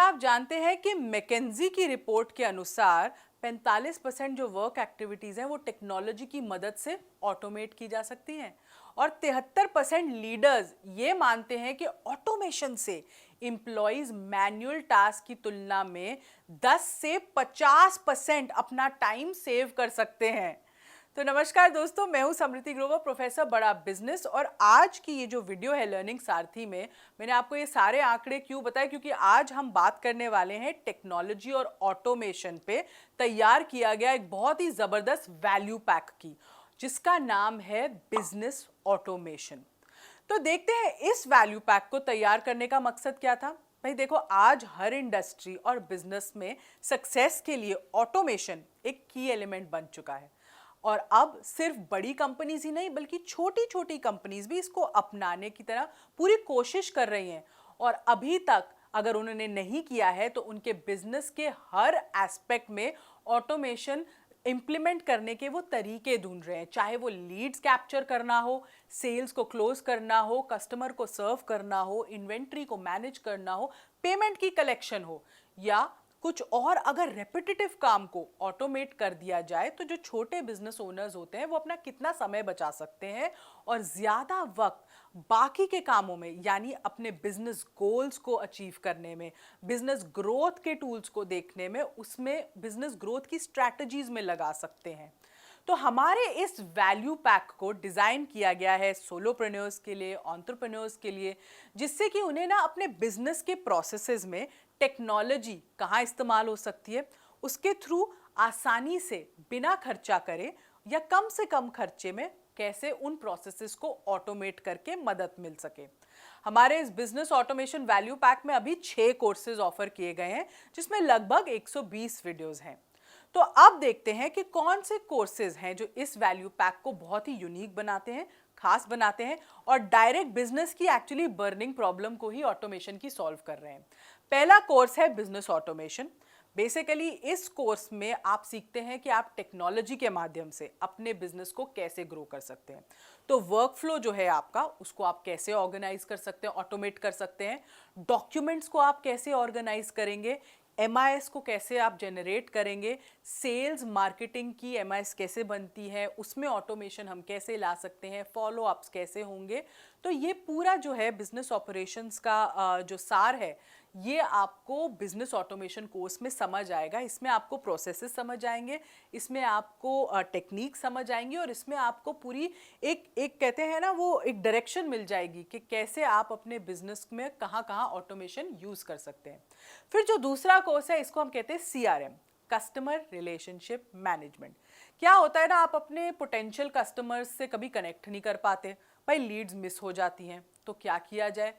आप जानते हैं कि मैकेंजी की रिपोर्ट के अनुसार 45% जो वर्क एक्टिविटीज हैं वो टेक्नोलॉजी की मदद से ऑटोमेट की जा सकती हैं और 73% लीडर्स ये मानते हैं कि ऑटोमेशन से एम्प्लॉइज मैनुअल टास्क की तुलना में 10 से 50% अपना टाइम सेव कर सकते हैं। तो नमस्कार दोस्तों, मैं हूं समृति ग्रोवर, प्रोफेसर बड़ा बिजनेस। और आज की ये जो वीडियो है लर्निंग सारथी में मैंने आपको ये सारे आंकड़े क्यों बताए, क्योंकि आज हम बात करने वाले हैं टेक्नोलॉजी और ऑटोमेशन पे तैयार किया गया एक बहुत ही जबरदस्त वैल्यू पैक की, जिसका नाम है बिजनेस ऑटोमेशन। तो देखते हैं इस वैल्यू पैक को तैयार करने का मकसद क्या था। भाई देखो, आज हर इंडस्ट्री और बिजनेस में सक्सेस के लिए ऑटोमेशन एक की एलिमेंट बन चुका है और अब सिर्फ बड़ी कंपनीज ही नहीं बल्कि छोटी छोटी कंपनीज भी इसको अपनाने की तरह पूरी कोशिश कर रही हैं। और अभी तक अगर उन्होंने नहीं किया है तो उनके बिजनेस के हर एस्पेक्ट में ऑटोमेशन इंप्लीमेंट करने के वो तरीके ढूंढ रहे हैं, चाहे वो लीड्स कैप्चर करना हो, सेल्स को क्लोज करना हो, कस्टमर को सर्व करना हो, इन्वेंट्री को मैनेज करना हो, पेमेंट की कलेक्शन हो या कुछ और। अगर रेपिटेटिव काम को ऑटोमेट कर दिया जाए तो जो छोटे बिजनेस ओनर्स होते हैं वो अपना कितना समय बचा सकते हैं और ज्यादा वक्त बाकी के कामों में, यानी अपने बिजनेस गोल्स को अचीव करने में, बिजनेस ग्रोथ के टूल्स को देखने में, उसमें बिजनेस ग्रोथ की स्ट्रैटेजीज में लगा सकते हैं। तो हमारे इस वैल्यू पैक को डिज़ाइन किया गया है सोलोप्रेन्योर्स के लिए, एंटरप्रेन्योर्स के लिए, जिससे कि उन्हें ना अपने बिजनेस के प्रोसेसेस में टेक्नोलॉजी कहाँ इस्तेमाल हो सकती है, उसके थ्रू आसानी से बिना खर्चा करे या कम से कम खर्चे में कैसे उन प्रोसेसेस को ऑटोमेट करके मदद मिल सके। हमारे इस बिजनेस ऑटोमेशन वैल्यू पैक में अभी 6 कोर्सेज ऑफर किए गए हैं, जिसमें लगभग 120 वीडियोस हैं। तो अब देखते हैं कि कौन से कोर्सेज हैं जो इस वैल्यू पैक को बहुत ही यूनिक बनाते हैं, खास बनाते हैं और डायरेक्ट बिजनेस की एक्चुअली बर्निंग प्रॉब्लम को ही ऑटोमेशन की सॉल्व कर रहे हैं। पहला कोर्स है बिजनेस ऑटोमेशन। बेसिकली इस कोर्स में आप सीखते हैं कि आप टेक्नोलॉजी के माध्यम से अपने बिजनेस को कैसे ग्रो कर सकते हैं। तो वर्कफ्लो जो है आपका, उसको आप कैसे ऑर्गेनाइज कर सकते हैं, ऑटोमेट कर सकते हैं। डॉक्यूमेंट्स को आप कैसे ऑर्गेनाइज करेंगे, MIS को कैसे आप जनरेट करेंगे, सेल्स मार्केटिंग की MIS कैसे बनती है, उसमें ऑटोमेशन हम कैसे ला सकते हैं, फॉलो अप्स कैसे होंगे। तो ये पूरा जो है बिजनेस ऑपरेशंस का जो सार है, ये आपको बिजनेस ऑटोमेशन कोर्स में समझ आएगा। इसमें आपको प्रोसेसेस समझ आएंगे, इसमें आपको टेक्निक समझ आएंगी और इसमें आपको पूरी एक कहते हैं ना, वो एक डायरेक्शन मिल जाएगी कि कैसे आप अपने बिजनेस में कहाँ कहाँ ऑटोमेशन यूज कर सकते हैं। फिर जो दूसरा कोर्स है, इसको हम कहते हैं CRM, कस्टमर रिलेशनशिप मैनेजमेंट। क्या होता है ना, आप अपने पोटेंशियल कस्टमर्स से कभी कनेक्ट नहीं कर पाते, भाई लीड्स मिस हो जाती हैं, तो क्या किया जाए।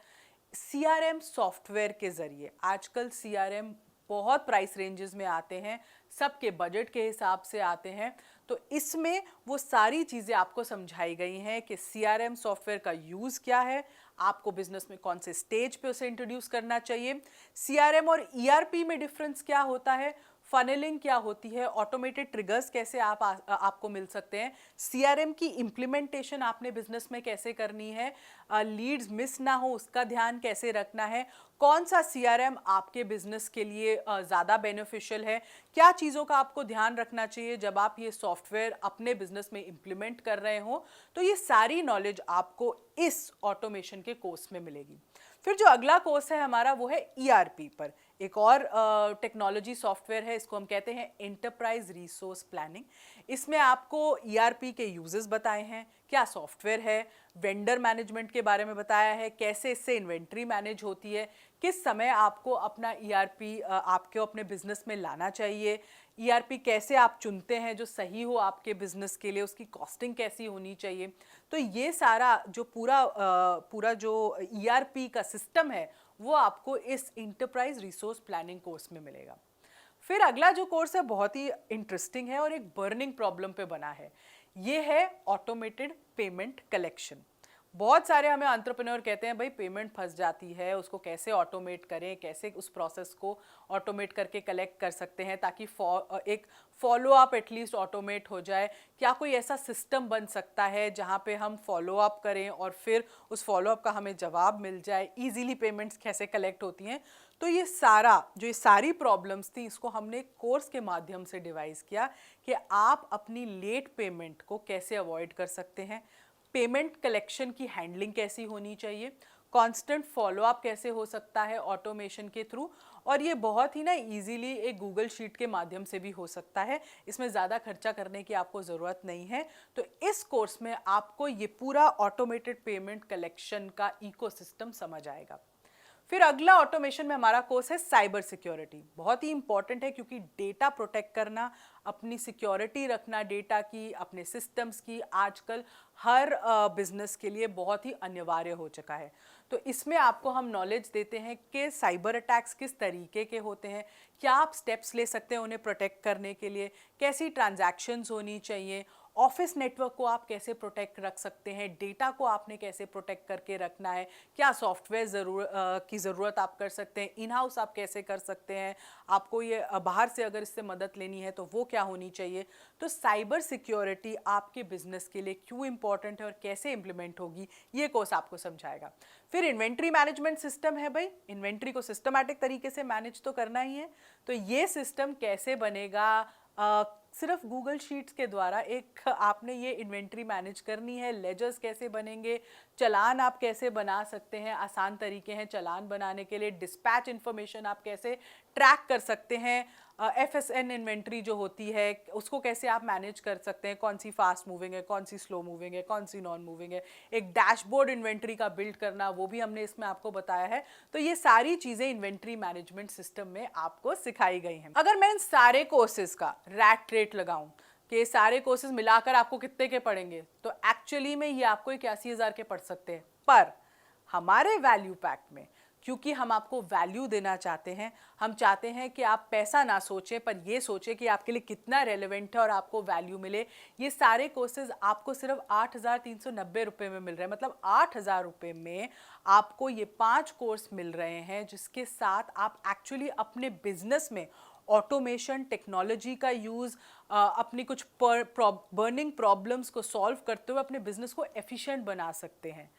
CRM सॉफ्टवेयर के जरिए, आजकल CRM बहुत प्राइस रेंजेस में आते हैं, सबके बजट के हिसाब से आते हैं। तो इसमें वो सारी चीज़ें आपको समझाई गई हैं कि CRM सॉफ्टवेयर का यूज़ क्या है, आपको बिजनेस में कौन से स्टेज पे उसे इंट्रोड्यूस करना चाहिए, CRM और ERP में डिफरेंस क्या होता है, फनेलिंग क्या होती है, ऑटोमेटेड ट्रिगर्स कैसे आपको मिल सकते हैं, CRM की इम्प्लीमेंटेशन आपने बिजनेस में कैसे करनी है, लीड्स मिस ना हो उसका ध्यान कैसे रखना है, कौन सा CRM आपके बिजनेस के लिए ज़्यादा बेनिफिशियल है, क्या चीज़ों का आपको ध्यान रखना चाहिए जब आप ये सॉफ्टवेयर अपने बिजनेस में इम्प्लीमेंट कर रहे हो। तो ये सारी नॉलेज आपको इस ऑटोमेशन के कोर्स में मिलेगी। फिर जो अगला कोर्स है हमारा, वो है ERP पर। एक और टेक्नोलॉजी सॉफ्टवेयर है, इसको हम कहते हैं एंटरप्राइज रिसोर्स प्लानिंग। इसमें आपको ERP के यूजेस बताए हैं, क्या सॉफ्टवेयर है, वेंडर मैनेजमेंट के बारे में बताया है, कैसे इससे इन्वेंट्री मैनेज होती है, किस समय आपको अपना ERP आपके अपने बिजनेस में लाना चाहिए, ERP कैसे आप चुनते हैं जो सही हो आपके बिजनेस के लिए, उसकी कॉस्टिंग कैसी होनी चाहिए। तो ये सारा जो पूरा जो ERP का सिस्टम है वो आपको इस इंटरप्राइज रिसोर्स प्लानिंग कोर्स में मिलेगा। फिर अगला जो कोर्स है बहुत ही इंटरेस्टिंग है और एक बर्निंग प्रॉब्लम पे बना है, ये है ऑटोमेटेड पेमेंट कलेक्शन। बहुत सारे हमें एंटरप्रेन्योर कहते हैं भाई पेमेंट फंस जाती है, उसको कैसे ऑटोमेट करें, कैसे उस प्रोसेस को ऑटोमेट करके कलेक्ट कर सकते हैं ताकि एक फॉलो अप एटलीस्ट ऑटोमेट हो जाए। क्या कोई ऐसा सिस्टम बन सकता है जहां पे हम फॉलो अप करें और फिर उस फॉलो अप का हमें जवाब मिल जाए, इजीली पेमेंट्स कैसे कलेक्ट होती हैं। तो ये सारी प्रॉब्लम्स थी, इसको हमने कोर्स के माध्यम से डिवाइस किया कि आप अपनी लेट पेमेंट को कैसे अवॉइड कर सकते हैं, पेमेंट कलेक्शन की हैंडलिंग कैसी होनी चाहिए, कांस्टेंट फॉलोअप कैसे हो सकता है ऑटोमेशन के थ्रू, और ये बहुत ही ना इजीली एक गूगल शीट के माध्यम से भी हो सकता है, इसमें ज़्यादा खर्चा करने की आपको ज़रूरत नहीं है। तो इस कोर्स में आपको ये पूरा ऑटोमेटेड पेमेंट कलेक्शन का इकोसिस्टम समझ आएगा। फिर अगला ऑटोमेशन में हमारा कोर्स है साइबर सिक्योरिटी। बहुत ही इंपॉर्टेंट है क्योंकि डेटा प्रोटेक्ट करना, अपनी सिक्योरिटी रखना डेटा की, अपने सिस्टम्स की, आजकल हर बिजनेस के लिए बहुत ही अनिवार्य हो चुका है। तो इसमें आपको हम नॉलेज देते हैं कि साइबर अटैक्स किस तरीके के होते हैं, क्या आप स्टेप्स ले सकते हैं उन्हें प्रोटेक्ट करने के लिए, कैसी ट्रांजैक्शंस होनी चाहिए, ऑफिस नेटवर्क को आप कैसे प्रोटेक्ट रख सकते हैं, डेटा को आपने कैसे प्रोटेक्ट करके रखना है, क्या सॉफ्टवेयर की ज़रूरत आप कर सकते हैं, इन हाउस आप कैसे कर सकते हैं, आपको ये बाहर से अगर इससे मदद लेनी है तो वो क्या होनी चाहिए। तो साइबर सिक्योरिटी आपके बिजनेस के लिए क्यों इंपॉर्टेंट है और कैसे इंप्लीमेंट होगी, ये कोर्स आपको समझाएगा। फिर इन्वेंट्री मैनेजमेंट सिस्टम है भाई, इन्वेंट्री को सिस्टमैटिक तरीके से मैनेज तो करना ही है। तो ये सिस्टम कैसे बनेगा, सिर्फ गूगल शीट्स के द्वारा एक आपने ये इन्वेंट्री मैनेज करनी है, लेजर्स कैसे बनेंगे, चलान आप कैसे बना सकते हैं, आसान तरीके हैं चलान बनाने के लिए, डिस्पैच इन्फॉर्मेशन आप कैसे ट्रैक कर सकते हैं, FSN इन्वेंट्री जो होती है उसको कैसे आप मैनेज कर सकते हैं, कौन सी फास्ट मूविंग है, कौन सी स्लो मूविंग है, कौन सी नॉन मूविंग है, एक डैशबोर्ड इन्वेंट्री का बिल्ड करना वो भी हमने इसमें आपको बताया है। तो ये सारी चीज़ें इन्वेंट्री मैनेजमेंट सिस्टम में आपको सिखाई गई हैं। अगर मैं इन सारे कोर्सेज का रैट रेट लगाऊं कि सारे कोर्सेज मिलाकर आपको कितने के पड़ेंगे, तो एक्चुअली में ये आपको 81,000 के पड़ सकते हैं। पर हमारे वैल्यू पैक में, क्योंकि हम आपको वैल्यू देना चाहते हैं, हम चाहते हैं कि आप पैसा ना सोचें पर ये सोचें कि आपके लिए कितना रेलेवेंट है और आपको वैल्यू मिले। ये सारे कोर्सेज आपको सिर्फ 8,390 रुपये में मिल रहे हैं। मतलब 8,000 रुपये में आपको ये 5 कोर्स मिल रहे हैं, जिसके साथ आप एक्चुअली अपने बिजनेस में ऑटोमेशन टेक्नोलॉजी का यूज़, अपनी कुछ बर्निंग प्रॉब्लम्स को सॉल्व करते हुए अपने बिजनेस को एफिशिएंट बना सकते हैं।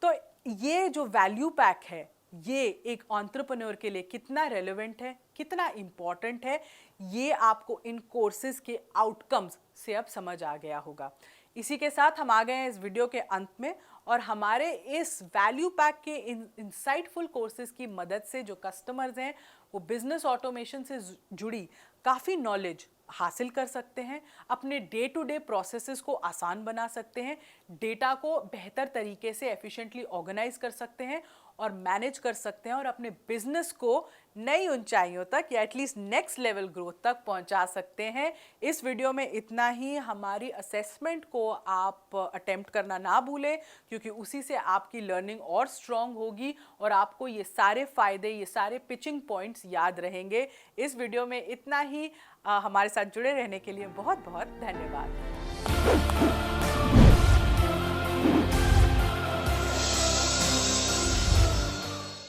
तो ये जो वैल्यू पैक है ये एक एंटरप्रेन्योर के लिए कितना रेलेवेंट है, कितना इम्पॉर्टेंट है, ये आपको इन कोर्सेज के आउटकम्स से अब समझ आ गया होगा। इसी के साथ हम आ गए हैं इस वीडियो के अंत में, और हमारे इस वैल्यू पैक के इंसाइटफुल कोर्सेज की मदद से जो कस्टमर्स हैं वो बिजनेस ऑटोमेशन से जुड़ी काफ़ी नॉलेज हासिल कर सकते हैं, अपने डे टू डे प्रोसेसेस को आसान बना सकते हैं, डेटा को बेहतर तरीके से एफिशिएंटली ऑर्गेनाइज कर सकते हैं और मैनेज कर सकते हैं, और अपने बिजनेस को नई ऊंचाइयों तक या एटलीस्ट नेक्स्ट लेवल ग्रोथ तक पहुंचा सकते हैं। इस वीडियो में इतना ही। हमारी असेसमेंट को आप अटेम्प्ट करना ना भूलें, क्योंकि उसी से आपकी लर्निंग और स्ट्रॉन्ग होगी और आपको ये सारे फ़ायदे, ये सारे पिचिंग पॉइंट्स याद रहेंगे। इस वीडियो में इतना ही। हमारे साथ जुड़े रहने के लिए बहुत बहुत धन्यवाद।